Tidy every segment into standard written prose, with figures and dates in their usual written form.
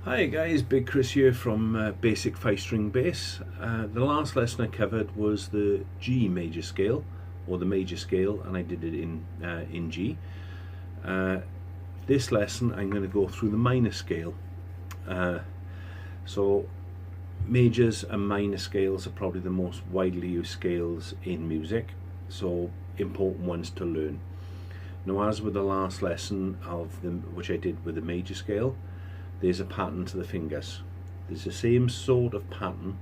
Hi guys, Big Chris here from Basic 5-string bass. The last lesson I covered was the G major scale, or the major scale, and I did it in G. This lesson I'm going to go through the minor scale. So majors and minor scales are probably the most widely used scales in music, so important ones to learn. Now, as with the last lesson which I did with the major scale, there's a pattern to the fingers. There's the same sort of pattern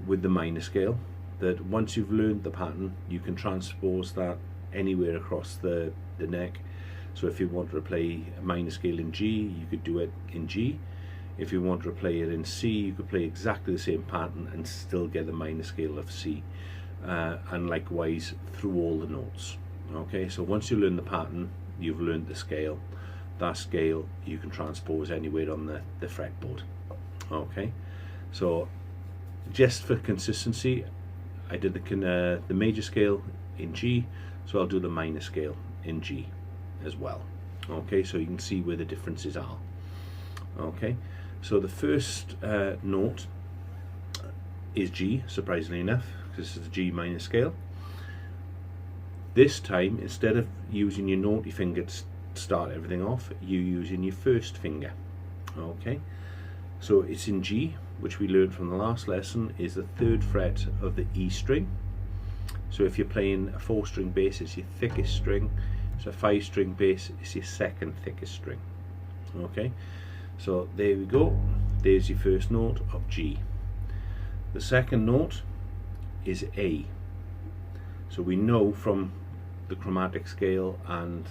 with the minor scale, that once you've learned the pattern you can transpose that anywhere across the neck. So if you want to play a minor scale in G, you could do it in G. If you want to play it in C, you could play exactly the same pattern and still get the minor scale of C, and likewise through all the notes. Okay, so once you learn the pattern, you've learned the scale. That scale you can transpose anywhere on the fretboard. Okay, so just for consistency, I did the major scale in G, so I'll do the minor scale in G as well. Okay, so you can see where the differences are. Okay, so the first note is G, surprisingly enough, because this is the G minor scale. This time, instead of using your naughty finger to start everything off, you're using your first finger. Okay, so it's in G, which we learned from the last lesson is the 3rd fret of the E string. So if you're playing a 4-string bass, it's your thickest string. So a 5-string bass is your 2nd thickest string. Okay, so there we go, there's your first note of G. The second note is A. So we know from the chromatic scale and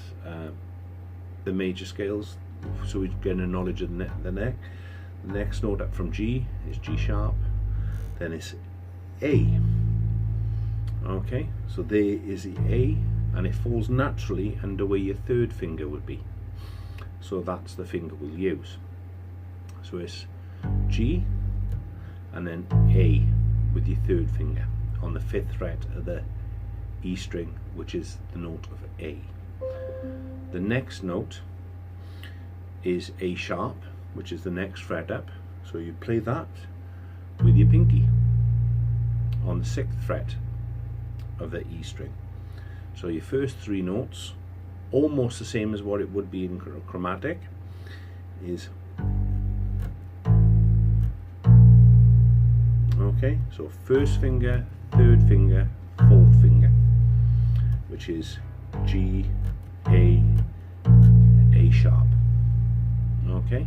the major scales, so we get a knowledge of the neck. The next note up from G is G sharp, then it's A. Okay, so there is the A, and it falls naturally under where your 3rd finger would be, so that's the finger we'll use. So it's G and then A with your 3rd finger on the 5th fret of the E string, which is the note of A. The next note is A sharp, which is the next fret up, so you play that with your pinky on the 6th fret of the E string. So your first 3 notes, almost the same as what it would be in chromatic, is okay, so 1st finger, 3rd finger, 4th finger, which is G, A sharp. Okay,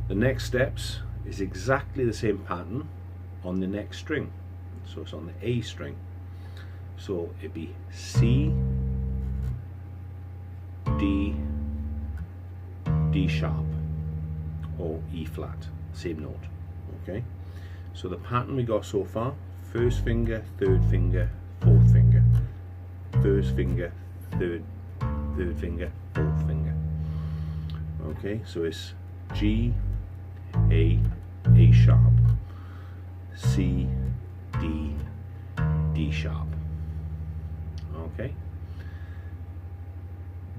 the next steps is exactly the same pattern on the next string, so it's on the A string, so it'd be C, D, D sharp, or E flat, same note. Okay, so the pattern we got so far: 1st finger, 3rd finger, 4th finger, 1st finger, 3rd finger, 4th finger. Okay, so it's G, A sharp, C, D, D sharp. Okay,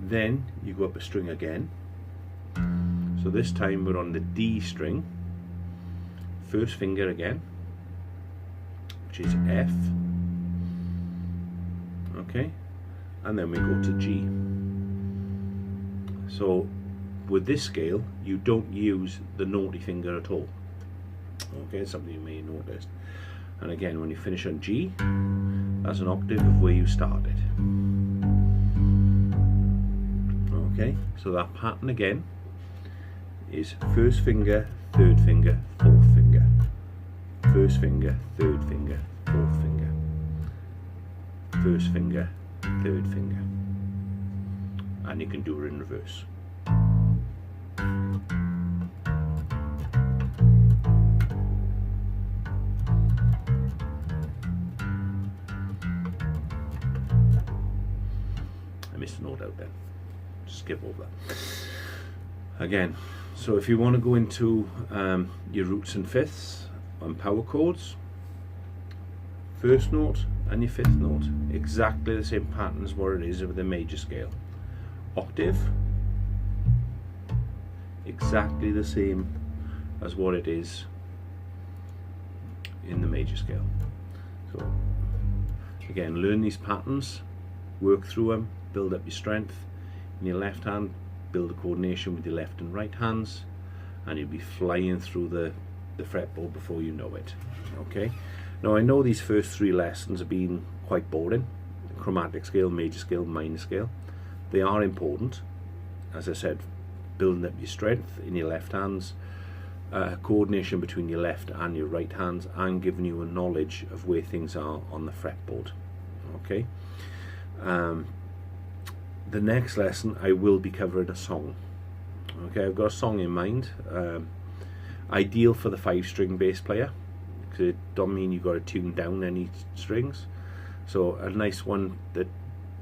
then you go up a string again, so this time we're on the D string, 1st finger again, which is F. Okay, and then we go to G. So with this scale you don't use the naughty finger at all. Okay, it's something you may notice. And again, when you finish on G, that's an octave of where you started. Okay, so that pattern again is 1st finger, 3rd finger, 4th finger, 1st finger, 3rd finger, 4th finger, 1st finger, 3rd finger, and you can do it in reverse. I missed a note out there, skip over that. Again, so if you want to go into your roots and fifths and power chords, 1st note and your 5th note, exactly the same pattern as what it is with the major scale. Octave, exactly the same as what it is in the major scale. So again, learn these patterns, work through them, build up your strength in your left hand, build a coordination with your left and right hands, and you'll be flying through the fretboard before you know it. Okay, now I know these first 3 lessons have been quite boring: chromatic scale, major scale, minor scale. They are important, as I said, building up your strength in your left hands, coordination between your left and your right hands, and giving you a knowledge of where things are on the fretboard. Okay, the next lesson I will be covering a song. Okay, I've got a song in mind, ideal for the 5-string bass player, because it don't mean you've got to tune down any strings. So a nice one that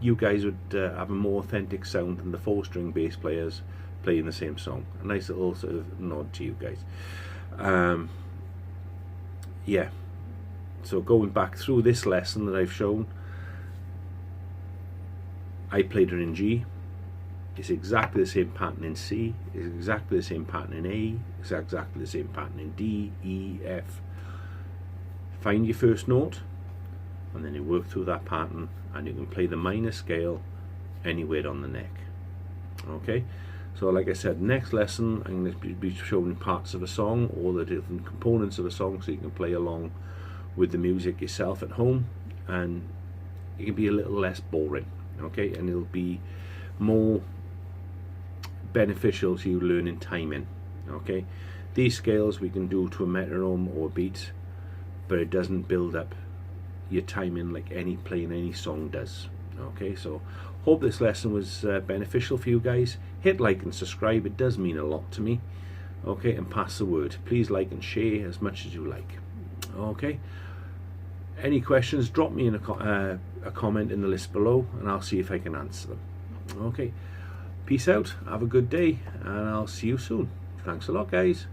you guys would have a more authentic sound than the 4-string bass players playing the same song. A nice little sort of nod to you guys. Yeah, so going back through this lesson that I've shown, I played it in G. It's exactly the same pattern in C, it's exactly the same pattern in A, it's exactly the same pattern in D, E, F. Find your first note, and then you work through that pattern, and you can play the minor scale anywhere on the neck. Okay, so like I said, next lesson I'm going to be showing parts of a song, all the different components of a song, so you can play along with the music yourself at home, and it can be a little less boring. Okay, and it'll be more beneficial to you learning timing. Okay, these scales we can do to a metronome or a beat, but it doesn't build up your timing like playing any song does. Okay, so hope this lesson was beneficial for you guys. Hit like and subscribe, it does mean a lot to me. Okay, and pass the word. Please like and share as much as you like. Okay, any questions, drop me in a comment in the list below, and I'll see if I can answer them. Okay, peace out, have a good day, and I'll see you soon. Thanks a lot, guys.